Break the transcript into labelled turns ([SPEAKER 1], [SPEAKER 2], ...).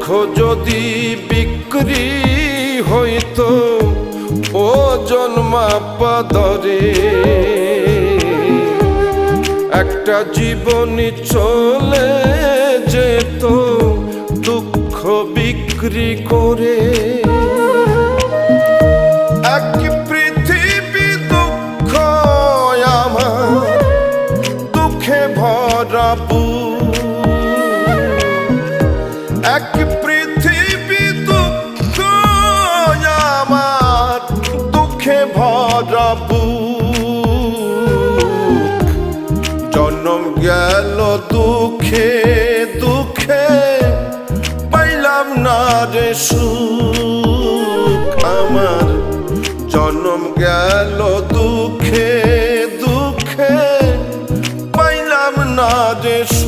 [SPEAKER 1] দুঃখ যদি বিক্রি হইতো ও জন্মাপ্পা দরে, একটা জীবনী চলে যেত দুঃখ বিক্রি করে। এক পৃথিবী দুঃখ আমার, দুঃখে ভরা বুক। এক পৃথিবী দুঃখ আমার, দুঃখে ভরা বুক। জন্ম গেল দুঃখে দুঃখে, পাইলাম না রে সুখ আমার। জন্ম গেল দুঃখে দুঃখে, পাইলাম না রে সুখ।